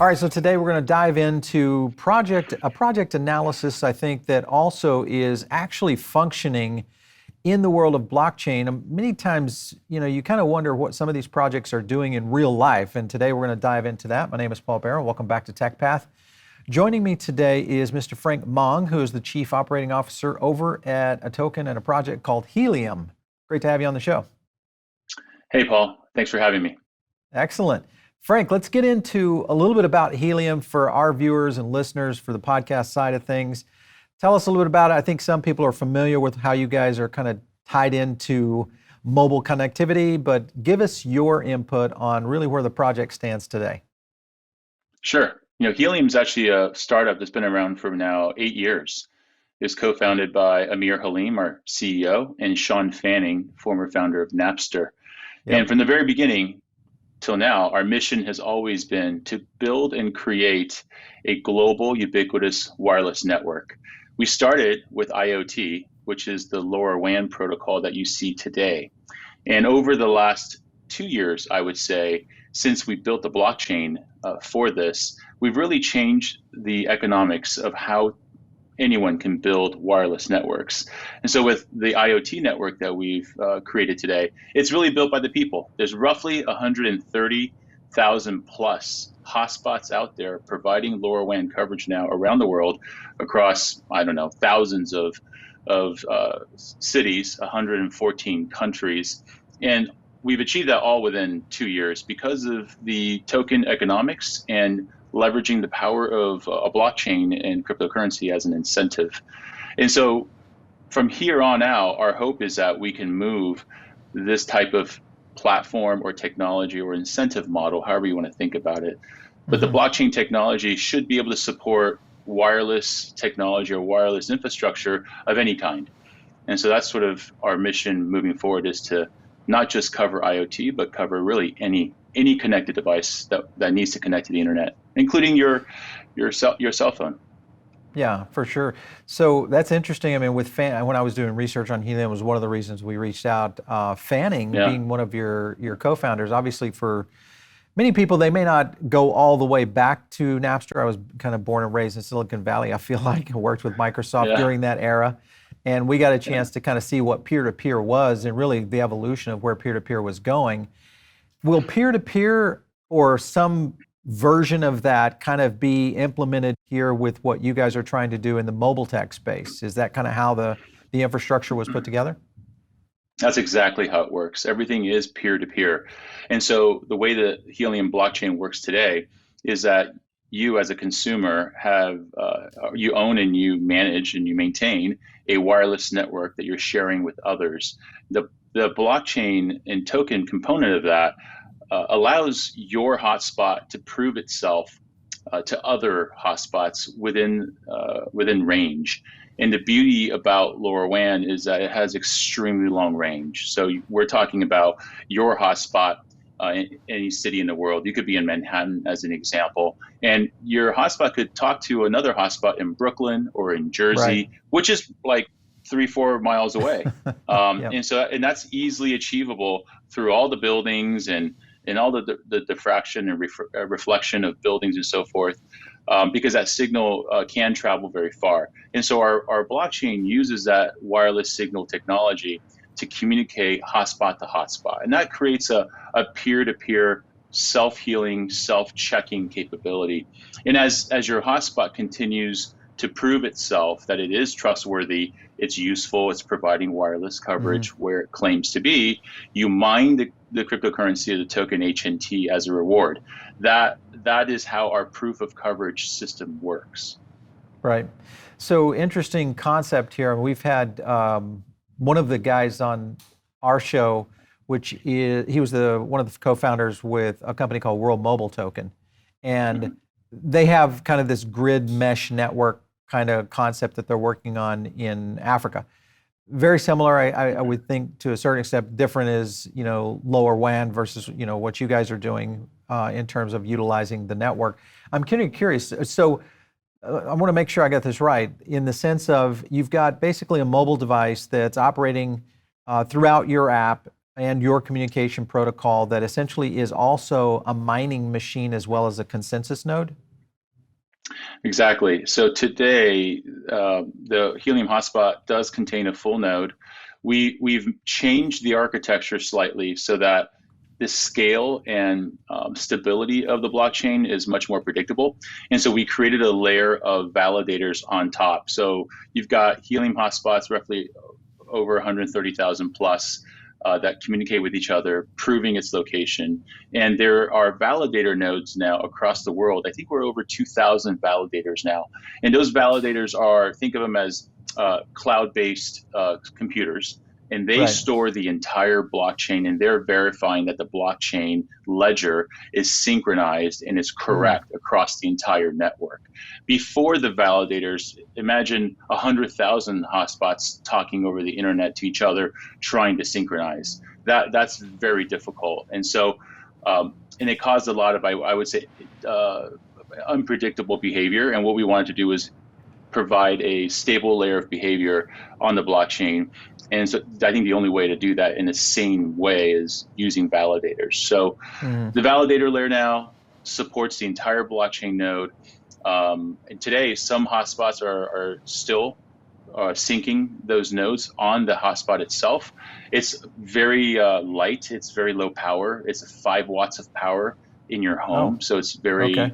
All right, so today we're going to dive into a project analysis, I think, that also is actually functioning in the world of blockchain. Many times, you kind of wonder what some of these projects are doing in real life, and today we're going to dive into that. My name is Paul Barrow. Welcome back to TechPath. Joining me today is Mr. Frank Mong, who is the Chief Operating Officer over at a token and a project called Helium. Great to have you on the show. Hey, Paul. Thanks for having me. Excellent. Frank, let's get into a little bit about Helium for our viewers and listeners for the podcast side of things. Tell us a little bit about it. I think some people are familiar with how you guys are kind of tied into mobile connectivity, but give us your input on really where the project stands today. Sure. Helium is actually a startup that's been around for now 8 years. It's co-founded by Amir Halim, our CEO, and Sean Fanning, former founder of Napster. Yep. And from the very beginning till now, our mission has always been to build and create a global ubiquitous wireless network. We started with IoT, which is the LoRaWAN protocol that you see today. And over the last 2 years, I would say, since we built the blockchain for this, we've really changed the economics of how anyone can build wireless networks. And so with the IoT network that we've created today, it's really built by the people. There's roughly 130,000 plus hotspots out there providing LoRaWAN coverage now around the world across, thousands of cities, 114 countries. And we've achieved that all within 2 years because of the token economics and leveraging the power of a blockchain and cryptocurrency as an incentive. And so from here on out, our hope is that we can move this type of platform or technology or incentive model, however you want to think about it. But the blockchain technology should be able to support wireless technology or wireless infrastructure of any kind. And so that's sort of our mission moving forward, is to not just cover IoT, but cover really any connected device that needs to connect to the internet, including your cell phone. Yeah, for sure. So that's interesting. I mean, when I was doing research on Helium, was one of the reasons we reached out. Fanning, being one of your co-founders, obviously for many people, they may not go all the way back to Napster. I was kind of born and raised in Silicon Valley. I feel like I worked with Microsoft during that era. And we got a chance to kind of see what peer-to-peer was and really the evolution of where peer-to-peer was going. Will peer-to-peer or some version of that kind of be implemented here with what you guys are trying to do in the mobile tech space? Is that kind of how the infrastructure was put together? That's exactly how it works. Everything is peer-to-peer. And so the way the Helium blockchain works today is that you as a consumer you own and you manage and you maintain a wireless network that you're sharing with others. The blockchain and token component of that allows your hotspot to prove itself to other hotspots within range. And the beauty about LoRaWAN is that it has extremely long range. So we're talking about your hotspot in any city in the world. You could be in Manhattan as an example, and your hotspot could talk to another hotspot in Brooklyn or in Jersey, which is like 3-4 miles away. And that's easily achievable through all the buildings and all the diffraction and reflection of buildings and so forth, because that signal can travel very far. And so our blockchain uses that wireless signal technology to communicate hotspot to hotspot. And that creates a peer-to-peer self-healing, self-checking capability. And as your hotspot continues to prove itself that it is trustworthy, it's useful, it's providing wireless coverage where it claims to be, you mine the cryptocurrency of the token HNT as a reward. That is how our proof of coverage system works. Right. So interesting concept here. We've had one of the guys on our show, he was one of the co-founders with a company called World Mobile Token. And they have kind of this grid mesh network kind of concept that they're working on in Africa. Very similar, I would think, to a certain extent. Different is, LoRaWAN versus, what you guys are doing in terms of utilizing the network. I'm kind of curious. So I want to make sure I got this right, in the sense of you've got basically a mobile device that's operating throughout your app and your communication protocol that essentially is also a mining machine as well as a consensus node? Exactly. So today, the Helium Hotspot does contain a full node. We've changed the architecture slightly so that the scale and stability of the blockchain is much more predictable. And so we created a layer of validators on top. So you've got Helium Hotspots, roughly over 130,000 plus, that communicate with each other, proving its location. And there are validator nodes now across the world. I think we're over 2,000 validators now. And those validators are, think of them as cloud-based computers, and they Right. store the entire blockchain, and they're verifying that the blockchain ledger is synchronized and is correct across the entire network. Before the validators, imagine 100,000 hotspots talking over the internet to each other, trying to synchronize. That's very difficult, and so and it caused a lot of, I would say, unpredictable behavior. And what we wanted to do was provide a stable layer of behavior on the blockchain. And so I think the only way to do that in a sane way is using validators. So the validator layer now supports the entire blockchain node. And today, some hotspots are still syncing those nodes on the hotspot itself. It's very light. It's very low power. It's 5 watts of power in your home. So it's very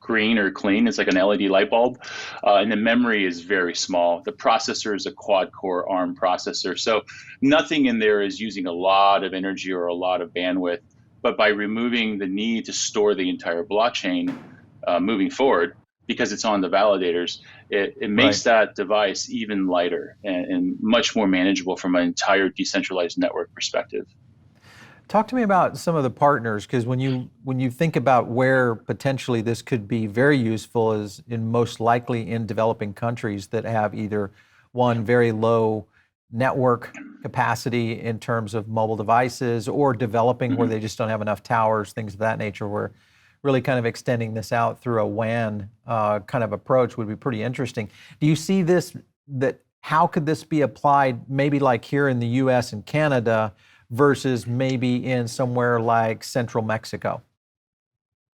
green or clean. It's like an LED light bulb. And the memory is very small. The processor is a quad-core ARM processor. So nothing in there is using a lot of energy or a lot of bandwidth. But by removing the need to store the entire blockchain moving forward, because it's on the validators, it makes that device even lighter and much more manageable from an entire decentralized network perspective. Talk to me about some of the partners, because when you think about where potentially this could be very useful is in most likely in developing countries that have either one very low network capacity in terms of mobile devices, or developing where they just don't have enough towers, things of that nature, where really kind of extending this out through a WAN kind of approach would be pretty interesting. Do you see this, that how could this be applied maybe like here in the US and Canada versus maybe in somewhere like central Mexico?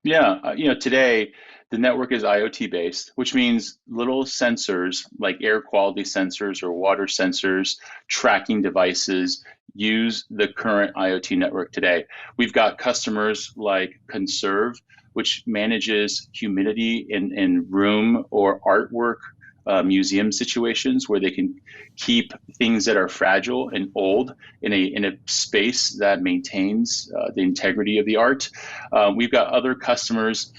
Yeah, today the network is IoT based, which means little sensors like air quality sensors or water sensors, tracking devices use the current IoT network today. We've got customers like Conserve, which manages humidity in room or artwork museum situations where they can keep things that are fragile and old in a space that maintains the integrity of the art. We've got other customers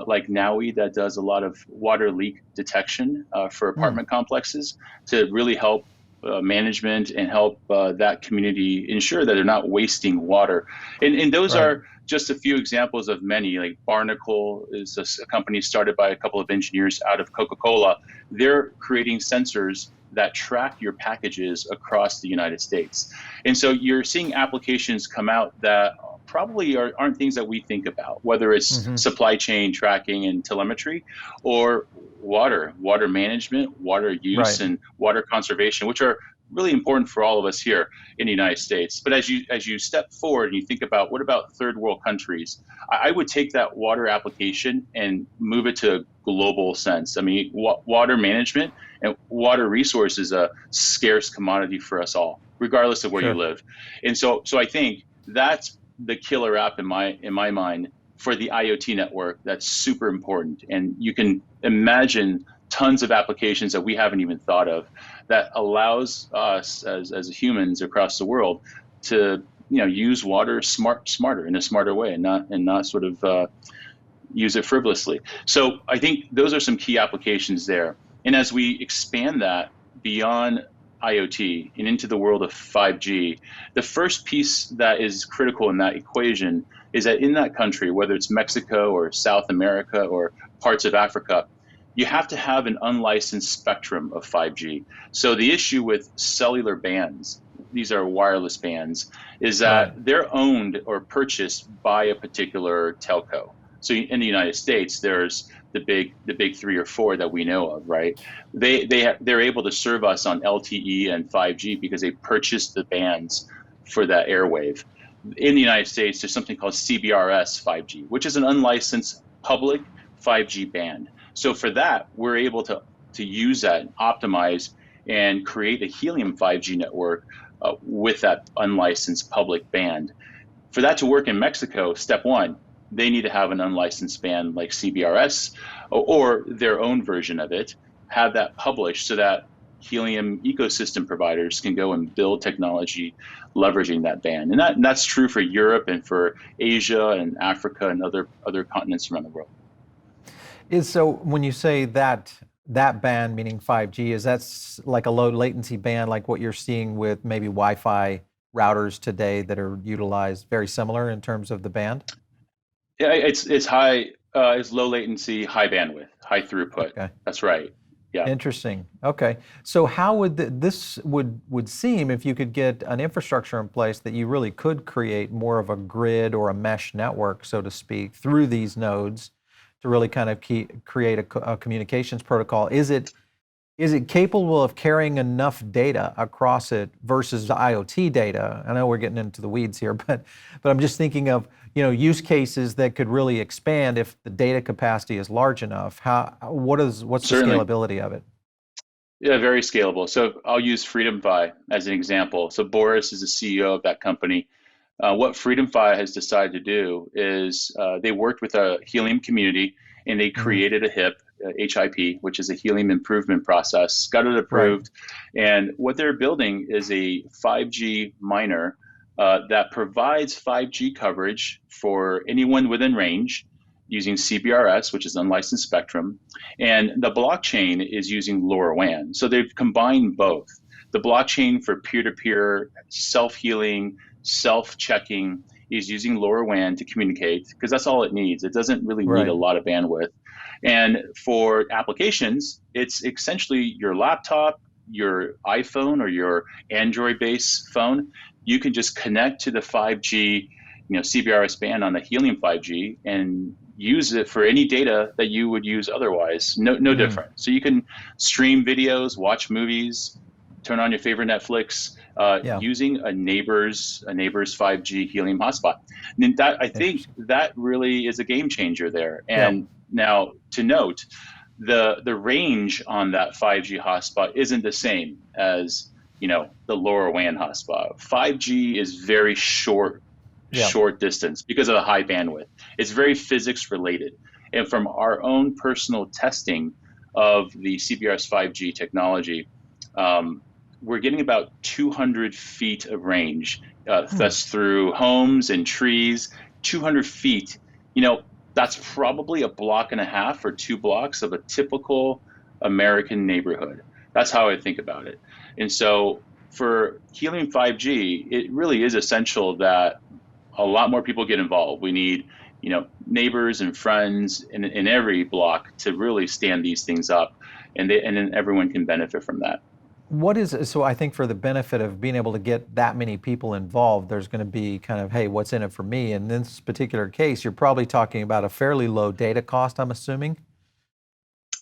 like Nowie that does a lot of water leak detection for apartment complexes to really help management and help that community ensure that they're not wasting water. And those are just a few examples of many. Like Barnacle is a company started by a couple of engineers out of Coca-Cola. They're creating sensors that track your packages across the United States. And so you're seeing applications come out that probably aren't things that we think about, whether it's supply chain tracking and telemetry, or water management, water use, and water conservation, which are really important for all of us here in the United States. But as you step forward and you think about what about third world countries, I would take that water application and move it to a global sense. I mean, water management and water resource is a scarce commodity for us all, regardless of where you live. And so I think that's the killer app in my mind for the IoT network. That's super important. And you can imagine tons of applications that we haven't even thought of that allows us as humans across the world to use water smarter in a smarter way, and not sort of use it frivolously. So I think those are some key applications there. And as we expand that beyond IoT and into the world of 5G, the first piece that is critical in that equation is that in that country, whether it's Mexico or South America or parts of Africa, you have to have an unlicensed spectrum of 5G. So the issue with cellular bands, these are wireless bands, is that they're owned or purchased by a particular telco. So in the United States, there's the big 3 or 4 that we know of, right? They're able to serve us on LTE and 5G because they purchased the bands for that airwave. In the United States, there's something called CBRS 5G, which is an unlicensed public 5G band. So for that, we're able to use that, optimize, and create a Helium 5G network with that unlicensed public band. For that to work in Mexico, step one, they need to have an unlicensed band like CBRS or their own version of it, have that published so that Helium ecosystem providers can go and build technology leveraging that band. And that's true for Europe and for Asia and Africa and other continents around the world. So when you say that band, meaning 5G, is that like a low latency band like what you're seeing with maybe Wi-Fi routers today that are utilized, very similar in terms of the band? Yeah, it's high, it's low latency, high bandwidth, high throughput. Okay. That's right. Yeah. Interesting. Okay. So how would this would seem if you could get an infrastructure in place that you really could create more of a grid or a mesh network, so to speak, through these nodes to really kind of create a communications protocol. Is it capable of carrying enough data across it versus the IoT data? I know we're getting into the weeds here, but I'm just thinking of, use cases that could really expand if the data capacity is large enough. What's Certainly. the scalability of it? Yeah, very scalable. So I'll use FreedomFi as an example. So Boris is the CEO of that company. What FreedomFi has decided to do is they worked with a Helium community and they created a HIP, which is a Helium improvement process, got it approved. Right. And what they're building is a 5G miner that provides 5G coverage for anyone within range using CBRS, which is unlicensed spectrum. And the blockchain is using LoRaWAN. So they've combined both. The blockchain for peer-to-peer self-healing, self-checking is using LoRaWAN to communicate because that's all it needs. It doesn't really need a lot of bandwidth. And for applications, it's essentially your laptop, your iPhone, or your Android-based phone. You can just connect to the 5G, CBRS band on the Helium 5G and use it for any data that you would use otherwise. No different. So you can stream videos, watch movies, turn on your favorite Netflix using a neighbor's 5G Helium hotspot. And I think that really is a game changer there. And now to note, the range on that 5G hotspot isn't the same as the LoRaWAN hotspot. 5G is very short distance because of the high bandwidth. It's very physics related. And from our own personal testing of the CBRS 5G technology, we're getting about 200 feet of range. That's through homes and trees. 200 feet, that's probably a block and a half or 2 blocks of a typical American neighborhood. That's how I think about it. And so for Helium 5G, it really is essential that a lot more people get involved. We need, neighbors and friends in every block to really stand these things up, and then everyone can benefit from that. So I think for the benefit of being able to get that many people involved, there's going to be kind of, hey, what's in it for me? In this particular case, you're probably talking about a fairly low data cost, I'm assuming.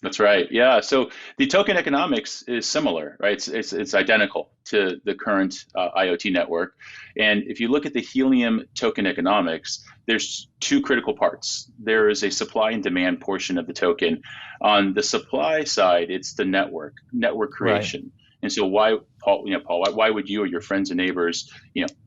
That's right. Yeah. So the token economics is similar, right? It's identical to the current IoT network. And if you look at the Helium token economics, there's 2 critical parts. There is a supply and demand portion of the token. On the supply side, it's the network creation. Right. And so Paul, why would you or your friends and neighbors,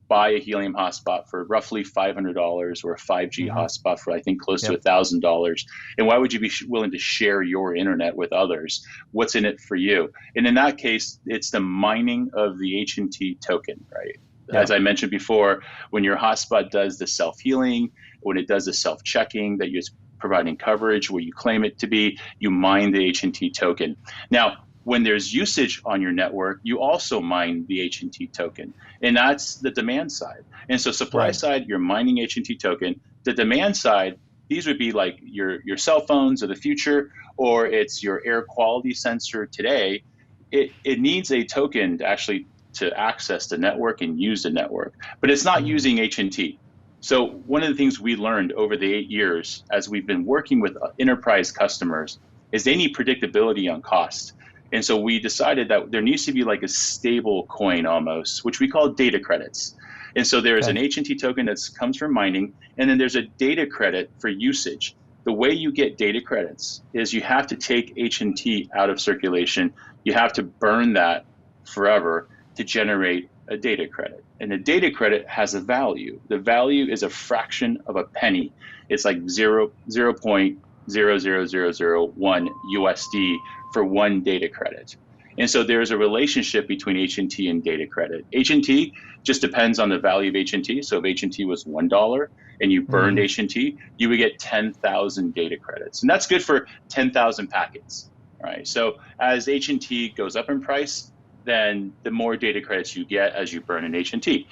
buy a Helium hotspot for roughly $500 or a 5G hotspot for, I think, close to $1,000? And why would you be willing to share your internet with others? What's in it for you? And in that case, it's the mining of the HNT token, right? Yeah. As I mentioned before, when your hotspot does the self-healing, when it does the self-checking that you're providing coverage where you claim it to be, you mine the HNT token. Now, when there's usage on your network, you also mine the HNT token, and that's the demand side. And so supply side, you're mining HNT token. The demand side, these would be like your cell phones of the future, or it's your air quality sensor today. It needs a token to access the network and use the network, but it's not using HNT. So one of the things we learned over the 8 years as we've been working with enterprise customers is they need predictability on cost. And so we decided that there needs to be like a stable coin almost, which we call data credits. And so there's Okay. an HNT token that comes from mining, and then there's a data credit for usage. The way you get data credits is you have to take HNT out of circulation. You have to burn that forever to generate a data credit. And the data credit has a value. The value is a fraction of a penny. It's like 0.00001 USD for one data credit. And so there's a relationship between HNT and data credit. HNT just depends on the value of HNT. So if HNT was $1 and you burned HNT, you would get 10,000 data credits. And that's good for 10,000 packets, right? So as HNT goes up in price, then the more data credits you get as you burn an HNT.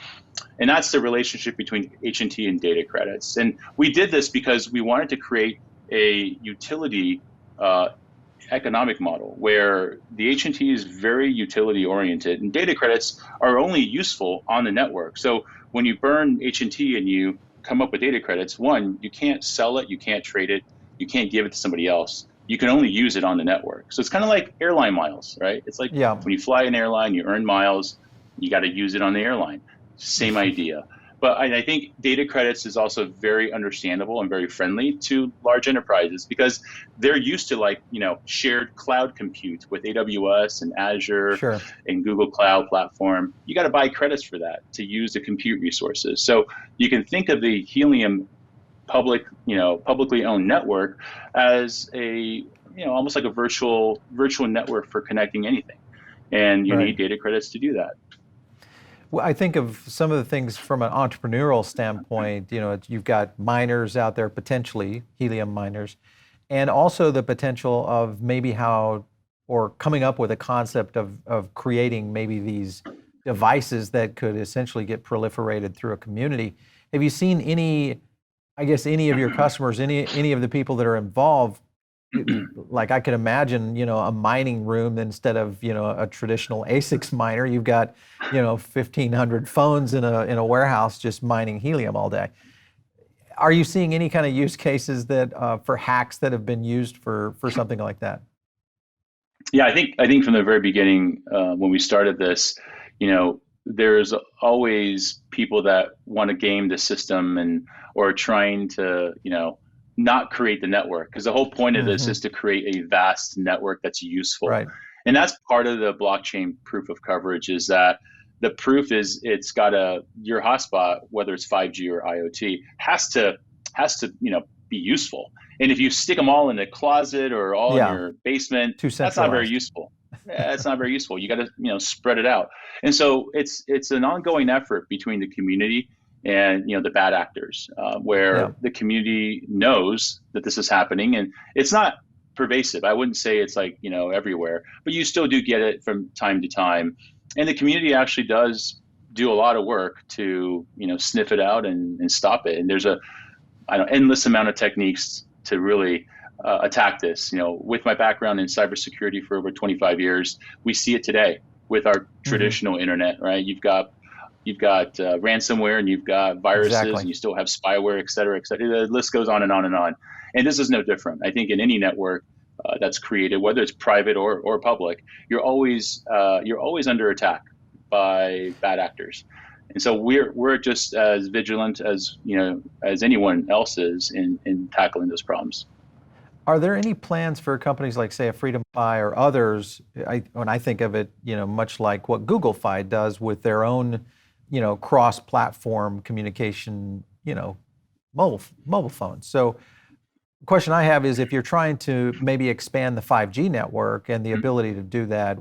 And that's the relationship between HNT and data credits. And we did this because we wanted to create a utility economic model where the HNT is very utility oriented and data credits are only useful on the network. So when you burn HNT and you come up with data credits, one, you can't sell it, you can't trade it, you can't give it to somebody else. You can only use it on the network. So it's kind of like airline miles, right? It's like when you fly an airline, you earn miles, you got to use it on the airline. Same idea. But I think data credits is also very understandable and very friendly to large enterprises because they're used to shared cloud compute with AWS and Azure and Google Cloud Platform. You got to buy credits for that to use the compute resources. So you can think of the Helium publicly owned network as a almost like a virtual network for connecting anything, and you need data credits to do that. Well, I think of some of the things from an entrepreneurial standpoint. You've got miners out there, potentially Helium miners, and also the potential of maybe coming up with a concept of creating maybe these devices that could essentially get proliferated through a community. Have you seen any of your customers, any of the people that are involved? Like I could imagine, a mining room instead of, a traditional ASICs miner. You've got, 1,500 phones in a warehouse just mining helium all day. Are you seeing any kind of use cases that for hacks that have been used for something like that? Yeah, I think from the very beginning, when we started this, there's always people that want to game the system or trying to, not create the network, because the whole point of this is to create a vast network that's useful. Right. And that's part of the blockchain proof of coverage, is that the proof is it's got your hotspot, whether it's 5G or IoT, has to be useful. And if you stick them all in a closet or all in your basement, that's not very useful. That's not very useful. You got to spread it out. And so it's an ongoing effort between the community and the bad actors, where the community knows that this is happening, and it's not pervasive. I wouldn't say it's like everywhere, but you still do get it from time to time, and the community actually does do a lot of work to sniff it out and stop it. And there's endless amount of techniques to really attack this. With my background in cybersecurity for over 25 years, we see it today with our traditional internet, right? You've got ransomware, and you've got viruses, and you still have spyware, et cetera, et cetera. The list goes on and on and on. And this is no different. I think in any network that's created, whether it's private or public, you're always under attack by bad actors. And so we're just as vigilant as anyone else is in tackling those problems. Are there any plans for companies like, say, a FreedomFi or others? When I think of it, much like what GoogleFi does with their own, cross-platform communication, mobile phones. So the question I have is, if you're trying to maybe expand the 5G network and the ability to do that,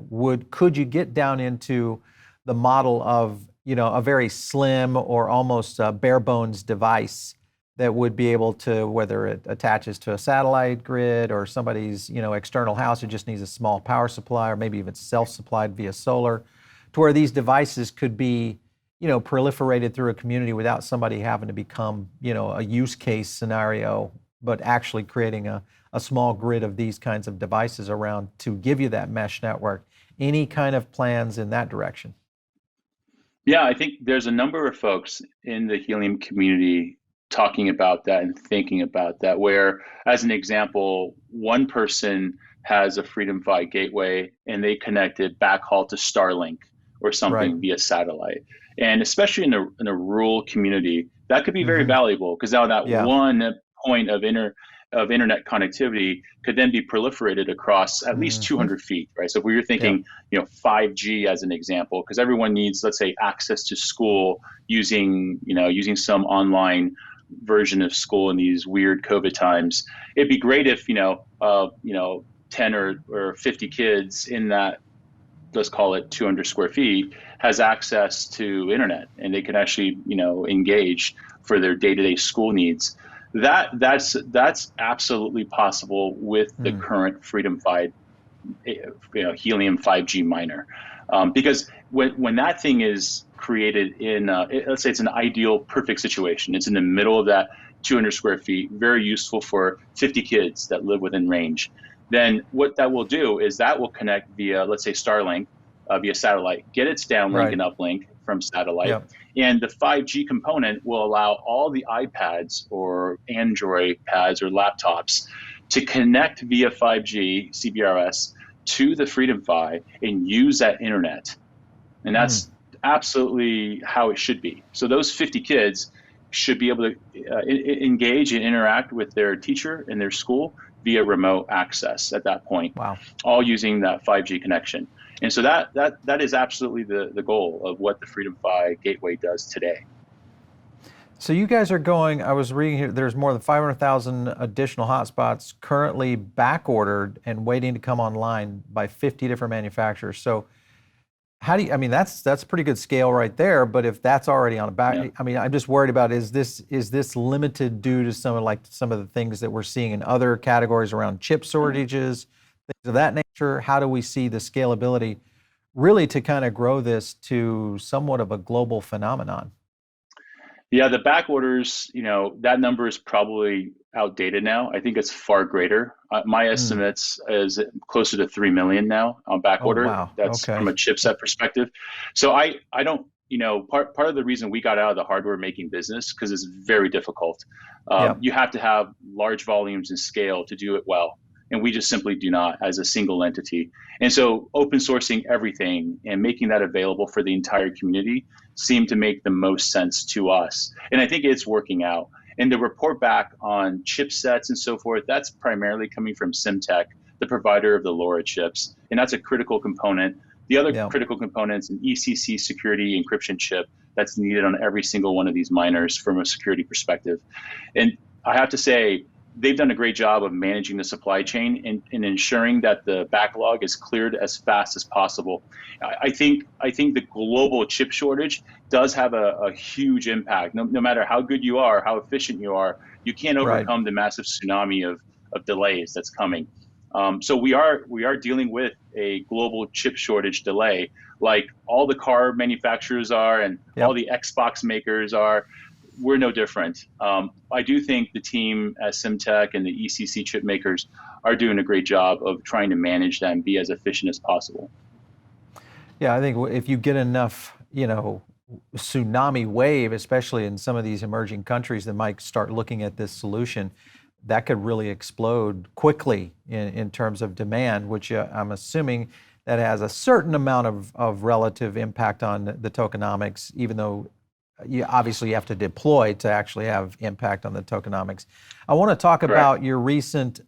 could you get down into the model of, a very slim or almost bare bones device that would be able to, whether it attaches to a satellite grid or somebody's, external house who just needs a small power supply, or maybe even self-supplied via solar, to where these devices could be, proliferated through a community without somebody having to become, a use case scenario, but actually creating a small grid of these kinds of devices around to give you that mesh network. Any kind of plans in that direction? Yeah, I think there's a number of folks in the Helium community talking about that and thinking about that, where, as an example, one person has a FreedomFi gateway and they connected backhaul to Starlink, or Right. something via satellite. And especially in a rural community, that could be very Mm-hmm. valuable because now that Yeah. one point of internet connectivity could then be proliferated across at least Mm-hmm. 200 feet, right? So if we were Yeah. thinking, 5G as an example, because everyone needs, let's say, access to school using some online version of school in these weird COVID times. It'd be great if 10 or 50 kids in that, let's call it 200 square feet, has access to internet and they can actually engage for their day-to-day school needs. That's absolutely possible with the Mm. current FreedomFi Helium 5G miner, because when that thing is created let's say it's an ideal perfect situation, it's in the middle of that 200 square feet, very useful for 50 kids that live within range. Then what that will do is that will connect via, let's say, Starlink, via satellite, get its downlink Right. and uplink from satellite. Yeah. And the 5G component will allow all the iPads or Android pads or laptops to connect via 5G CBRS to the FreedomFi and use that internet. And Mm. that's absolutely how it should be. So those 50 kids should be able to engage and interact with their teacher in their school via remote access at that point, Wow. all using that 5G connection. And so that is absolutely the goal of what the FreedomFi gateway does today. So you guys are going, I was reading here, there's more than 500,000 additional hotspots currently back ordered and waiting to come online by 50 different manufacturers. So how do you, I mean, that's pretty good scale right there, but if that's already on a back, Yeah. I mean, I'm just worried about, is this limited due to some of the things that we're seeing in other categories around chip shortages, things of that nature? How do we see the scalability really to kind of grow this to somewhat of a global phenomenon? Yeah, the back orders, that number is probably outdated now. I think it's far greater. My Mm. estimates is closer to 3 million now on back Oh, order. wow. That's Okay. from a chipset perspective. So I don't, part of the reason we got out of the hardware making business, because it's very difficult. Yeah. You have to have large volumes and scale to do it well. And we just simply do not as a single entity. And so open sourcing everything and making that available for the entire community seemed to make the most sense to us. And I think it's working out. And the report back on chipsets and so forth, that's primarily coming from Simtech, the provider of the LoRa chips. And that's a critical component. The other Yeah. critical components, an ECC security encryption chip that's needed on every single one of these miners from a security perspective. And I have to say, they've done a great job of managing the supply chain and ensuring that the backlog is cleared as fast as possible. I think the global chip shortage does have a huge impact. No matter how good you are, how efficient you are, you can't Right. overcome the massive tsunami of delays that's coming. So we are dealing with a global chip shortage delay, like all the car manufacturers are and all Yep. the Xbox makers are. We're no different. I do think the team at Simtech and the ECC chip makers are doing a great job of trying to manage that and be as efficient as possible. Yeah, I think if you get enough, tsunami wave, especially in some of these emerging countries that might start looking at this solution, that could really explode quickly in terms of demand, which I'm assuming that has a certain amount of relative impact on the tokenomics, even though you obviously have to deploy to actually have impact on the tokenomics. I want to talk Correct. about your recent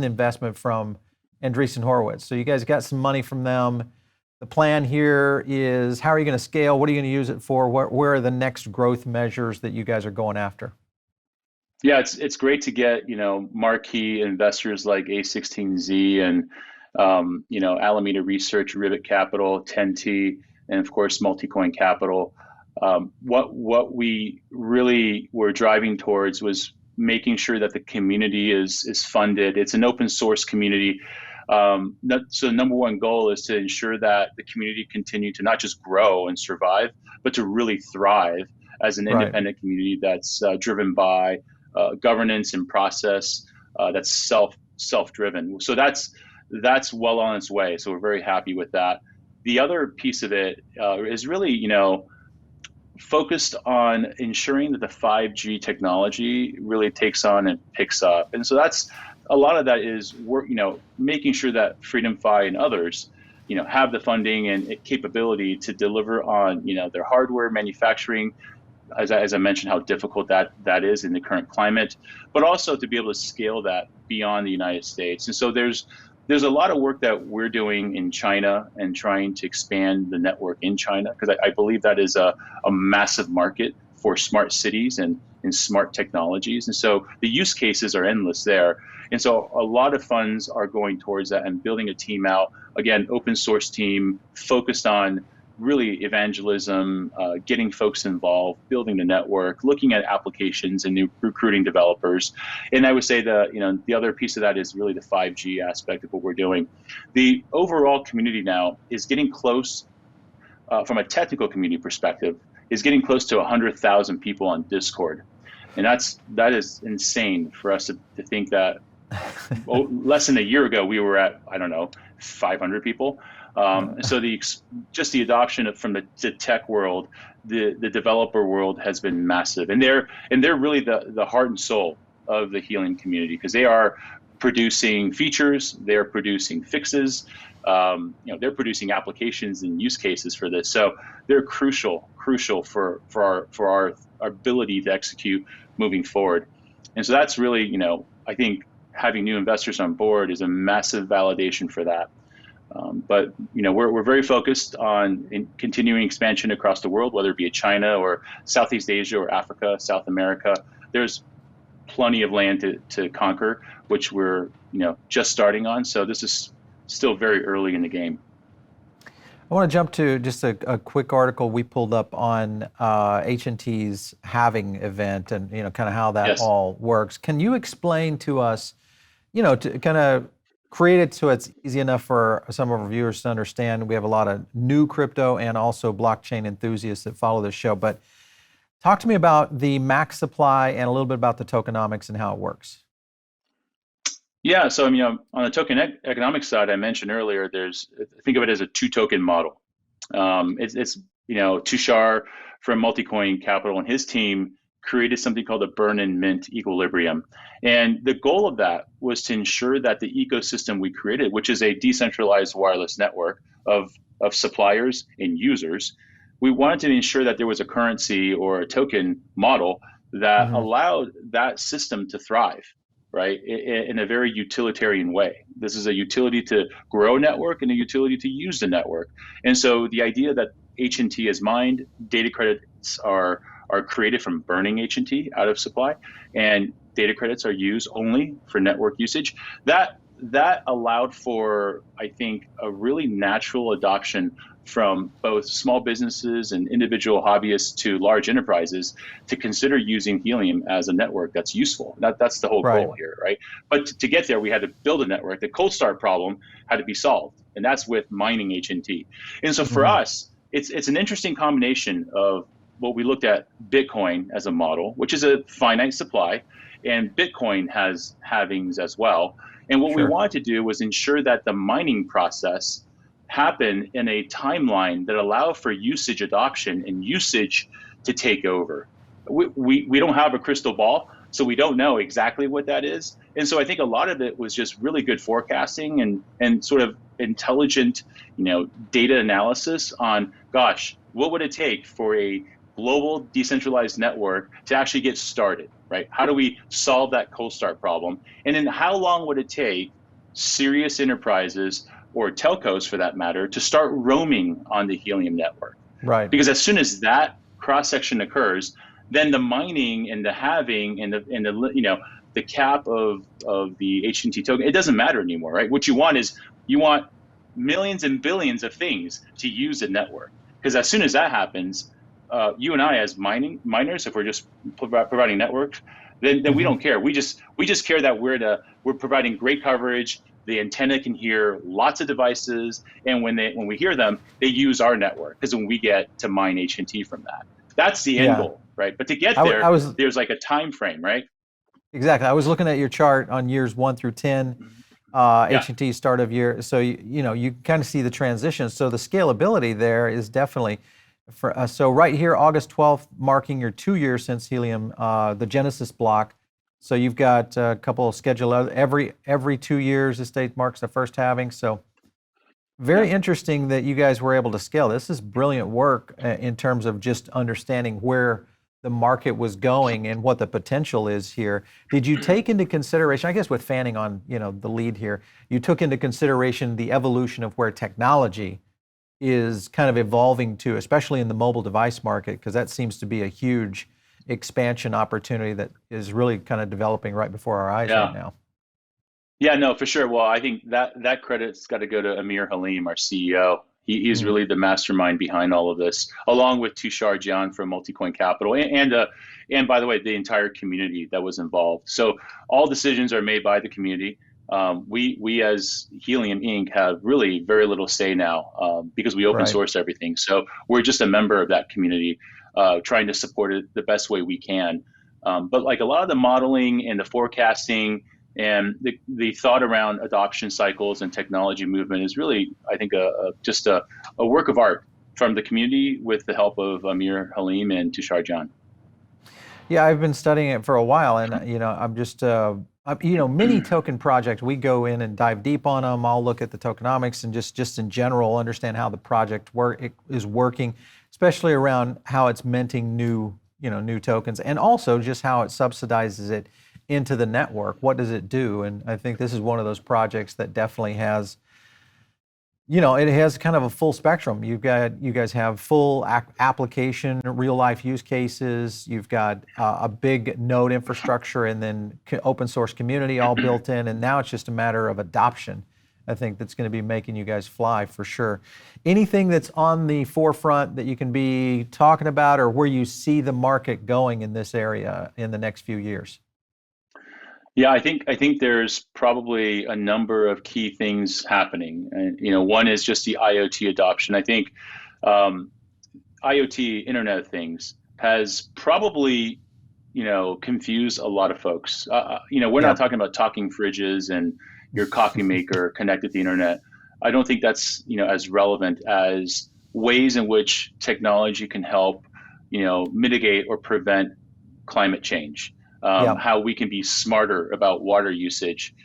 investment from Andreessen Horowitz. So you guys got some money from them. The plan here is, how are you going to scale? What are you going to use it for? Where are the next growth measures that you guys are going after? Yeah, it's great to get marquee investors like A16Z and Alameda Research, Rivet Capital, 10T, and of course Multicoin Capital. What we really were driving towards was making sure that the community is funded. It's an open source community. So the number one goal is to ensure that the community continue to not just grow and survive, but to really thrive as an Right. independent community that's driven by governance and process, that's self-driven. So that's well on its way. So we're very happy with that. The other piece of it is really, focused on ensuring that the 5G technology really takes on and picks up. And so that's a lot of that is work, making sure that FreedomFi and others, have the funding and capability to deliver on, their hardware manufacturing, as I mentioned, how difficult that is in the current climate, but also to be able to scale that beyond the United States. And so there's a lot of work that we're doing in China and trying to expand the network in China, because I believe that is a massive market for smart cities and smart technologies. And so the use cases are endless there. And so a lot of funds are going towards that and building a team out, again, open source team focused on really evangelism, getting folks involved, building the network, looking at applications and recruiting developers. And I would say the other piece of that is really the 5G aspect of what we're doing. The overall community now is getting close, from a technical community perspective, is getting close to 100,000 people on Discord. And that is insane for us to think that less than a year ago, we were at, 500 people. So just the adoption from the tech world, the developer world has been massive, and they're really the heart and soul of the Helium community, because they are producing features, they're producing fixes, they're producing applications and use cases for this. So they're crucial for our ability to execute moving forward. And so that's really, I think having new investors on board is a massive validation for that. But we're very focused on continuing expansion across the world, whether it be China or Southeast Asia or Africa, South America. There's plenty of land to conquer, which we're just starting on. So this is still very early in the game. I want to jump to just a quick article we pulled up on HNT's halving event and kind of how that all works. Can you explain to us, to kind of create it so it's easy enough for some of our viewers to understand? We have a lot of new crypto and also blockchain enthusiasts that follow this show, but talk to me about the max supply and a little bit about the tokenomics and how it works. Yeah, so on the token economic side, I mentioned earlier, think of it as a two-token model. It's Tushar from Multicoin Capital and his team created something called the burn and mint equilibrium. And the goal of that was to ensure that the ecosystem we created, which is a decentralized wireless network of suppliers and users, we wanted to ensure that there was a currency or a token model that allowed that system to thrive, right, in a very utilitarian way. This is a utility to grow a network and a utility to use the network. And so the idea that HNT is mined, data credits are created from burning HNT out of supply, and data credits are used only for network usage. That allowed for, I think, a really natural adoption from both small businesses and individual hobbyists to large enterprises to consider using Helium as a network that's useful. That's the whole goal here, right? But to get there, we had to build a network. The cold start problem had to be solved, and that's with mining HNT. And so for us, it's an interesting combination of what we looked at Bitcoin as a model, which is a finite supply, and Bitcoin has halvings as well. And what we wanted to do was ensure that the mining process happened in a timeline that allowed for usage adoption and usage to take over. We don't have a crystal ball, so we don't know exactly what that is. And so I think a lot of it was just really good forecasting and sort of intelligent, data analysis on, gosh, what would it take for a global decentralized network to actually get started, right? How do we solve that cold start problem? And then how long would it take serious enterprises or telcos, for that matter, to start roaming on the Helium network? Right. Because as soon as that cross-section occurs, then the mining and the halving and the cap of the HNT token, it doesn't matter anymore, right? What you want is millions and billions of things to use the network. Because as soon as that happens, you and I as miners, if we're just providing networks, then we don't care. We just care that we're providing great coverage. The antenna can hear lots of devices, and when we hear them, they use our network, because when we get to mine HNT from that, that's the end goal, right? But to get there, there's like a time frame, right? Exactly. I was looking at your chart on years 1 through 10, HNT start of year. So you kind of see the transition. So the scalability there is definitely so right here, August 12th, marking your 2 years since Helium, the Genesis block. So you've got a couple of scheduled every 2 years. This date marks the first halving. So Very interesting that you guys were able to scale. This is brilliant work in terms of just understanding where the market was going and what the potential is here. Did you take into consideration, I guess with Fanning on, the lead here, you took into consideration the evolution of where technology is kind of evolving to, especially in the mobile device market, because that seems to be a huge expansion opportunity that is really kind of developing right before our eyes right now. Yeah, no, for sure. Well, I think that credit's got to go to Amir Halim, our CEO. He's really the mastermind behind all of this, along with Tushar Jan from Multicoin Capital, and by the way, the entire community that was involved. So all decisions are made by the community. We as Helium Inc. have really very little say now because we open source everything. So we're just a member of that community, trying to support it the best way we can. But like a lot of the modeling and the forecasting and the thought around adoption cycles and technology movement is really, I think, just a work of art from the community with the help of Amir Halim and Tushar Jan. Yeah, I've been studying it for a while, and I'm just many token projects. We go in and dive deep on them. I'll look at the tokenomics and just in general understand how the project is working, especially around how it's minting new tokens, and also just how it subsidizes it into the network. What does it do? And I think this is one of those projects that definitely has, it has kind of a full spectrum. You guys have full application, real life use cases. You've got a big node infrastructure and then open source community all built in. And now it's just a matter of adoption. I think that's going to be making you guys fly for sure. Anything that's on the forefront that you can be talking about, or where you see the market going in this area in the next few years? Yeah, I think there's probably a number of key things happening. And one is just the IoT adoption. I think IoT, Internet of Things, has probably confused a lot of folks. We're not talking about talking fridges and your coffee maker connected to the internet. I don't think that's as relevant as ways in which technology can help mitigate or prevent climate change. How we can be smarter about water usage,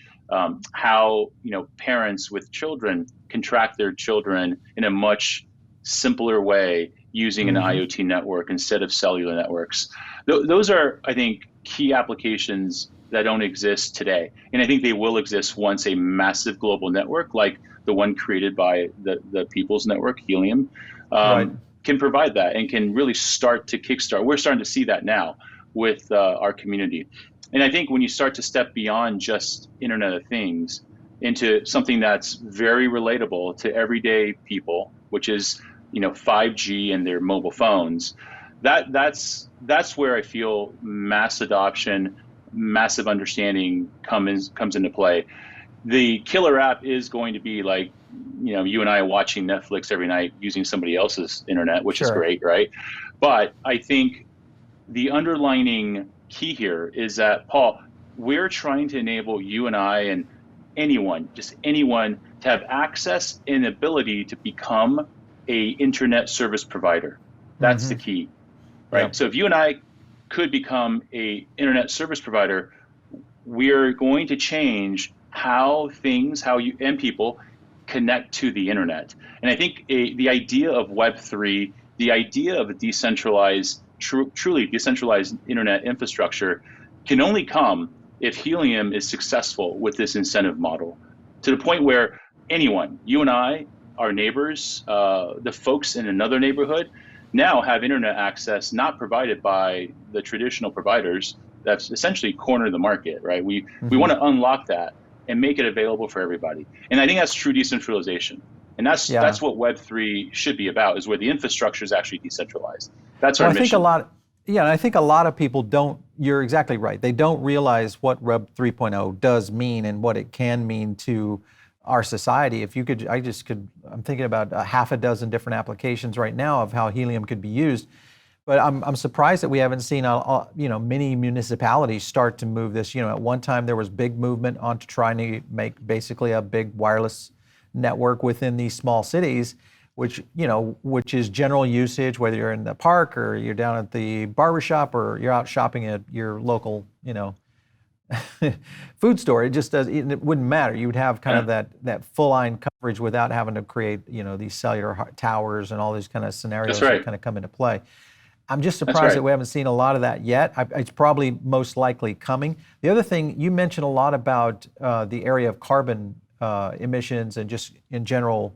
how parents with children can track their children in a much simpler way using an IoT network instead of cellular networks. Those are, I think, key applications that don't exist today, and I think they will exist once a massive global network like the one created by the People's Network, Helium, can provide that and can really start to kickstart. We're starting to see that now with our community. And I think when you start to step beyond just Internet of Things into something that's very relatable to everyday people, which is 5G and their mobile phones, that's where I feel mass adoption, massive understanding comes into play. The killer app is going to be like, you and I watching Netflix every night using somebody else's internet, which is great, right? But I think the underlining key here is that, Paul, we're trying to enable you and I and anyone, just anyone, to have access and ability to become a internet service provider. That's the key, right? So if you and I could become a internet service provider, we're going to change how you and people connect to the internet. And I think the idea of Web3, the idea of a decentralized, truly decentralized internet infrastructure can only come if Helium is successful with this incentive model, to the point where anyone, you and I, our neighbors, the folks in another neighborhood, now have internet access not provided by the traditional providers that's essentially cornered the market, right? We want to unlock that and make it available for everybody. And I think that's true decentralization. And that's what Web3 should be about, is where the infrastructure is actually decentralized. That's our mission. I think a lot of people don't, you're exactly right. They don't realize what Web 3.0 does mean and what it can mean to our society. If you could, I'm thinking about a half a dozen different applications right now of how Helium could be used. But I'm surprised that we haven't seen many municipalities start to move this. At one time there was big movement onto trying to make basically a big wireless network within these small cities, which is general usage, whether you're in the park or you're down at the barbershop or you're out shopping at your local, food store. It just does. It wouldn't matter. You would have kind of that full line coverage without having to create, these cellular towers and all these kind of scenarios That's right. that kind of come into play. I'm just That's surprised right. that we haven't seen a lot of that yet. It's probably most likely coming. The other thing, you mentioned a lot about the area of carbon emissions and just in general,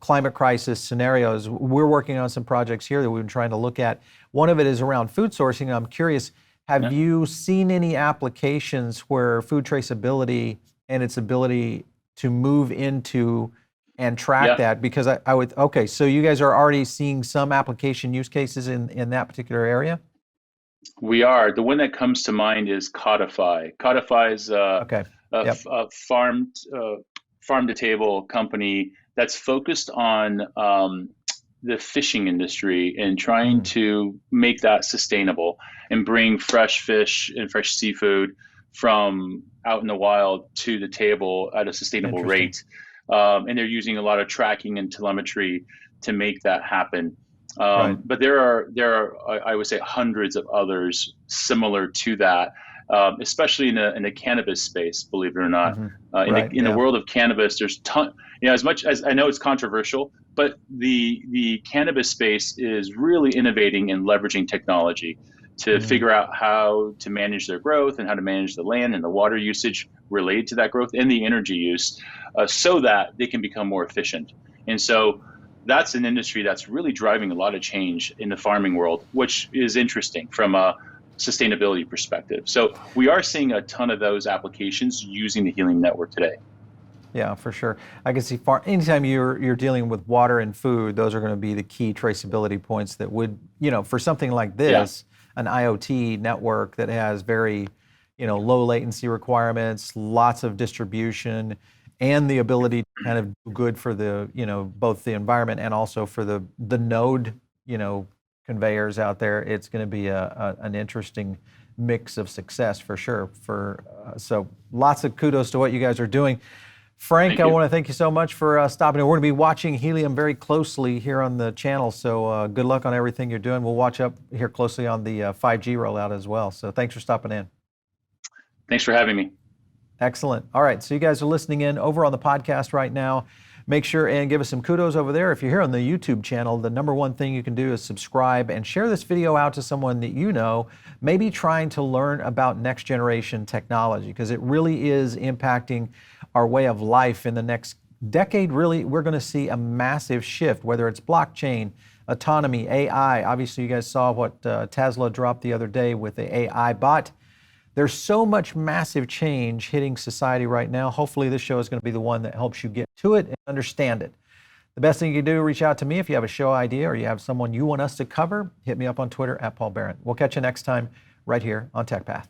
climate crisis scenarios. We're working on some projects here that we've been trying to look at. One of it is around food sourcing. I'm curious, have you seen any applications where food traceability and its ability to move into and track that? Because I would, okay, so you guys are already seeing some application use cases in that particular area? We are. The one that comes to mind is Codify. Codify is Okay. Yep. a farm to table company that's focused on the fishing industry and trying to make that sustainable and bring fresh fish and fresh seafood from out in the wild to the table at a sustainable rate. And they're using a lot of tracking and telemetry to make that happen. But there are, I would say, hundreds of others similar to that, especially in the cannabis space. Believe it or not, in the world of cannabis, there's as much as I know it's controversial, but the cannabis space is really innovating and leveraging technology to figure out how to manage their growth and how to manage the land and the water usage related to that growth and the energy use, so that they can become more efficient. And so that's an industry that's really driving a lot of change in the farming world, which is interesting from a sustainability perspective. So we are seeing a ton of those applications using the Helium Network today. Yeah, for sure. I can see anytime you're dealing with water and food, those are going to be the key traceability points that would, for something like this, an IoT network that has very, low latency requirements, lots of distribution, and the ability to kind of do good for the, both the environment and also for the node, conveyors out there. It's going to be an interesting mix of success for sure. So lots of kudos to what you guys are doing. Frank, I want to thank you so much for stopping in. We're going to be watching Helium very closely here on the channel. So good luck on everything you're doing. We'll watch up here closely on the 5G rollout as well. So thanks for stopping in. Thanks for having me. Excellent. All right, so you guys are listening in over on the podcast right now. Make sure and give us some kudos over there. If you're here on the YouTube channel, the number one thing you can do is subscribe and share this video out to someone that you know, maybe trying to learn about next generation technology, because it really is impacting our way of life in the next decade. Really, we're going to see a massive shift, whether it's blockchain, autonomy, AI. Obviously, you guys saw what Tesla dropped the other day with the AI bot. There's so much massive change hitting society right now. Hopefully this show is going to be the one that helps you get to it and understand it. The best thing you can do, reach out to me if you have a show idea or you have someone you want us to cover. Hit me up on Twitter @PaulBarron. We'll catch you next time right here on TechPath.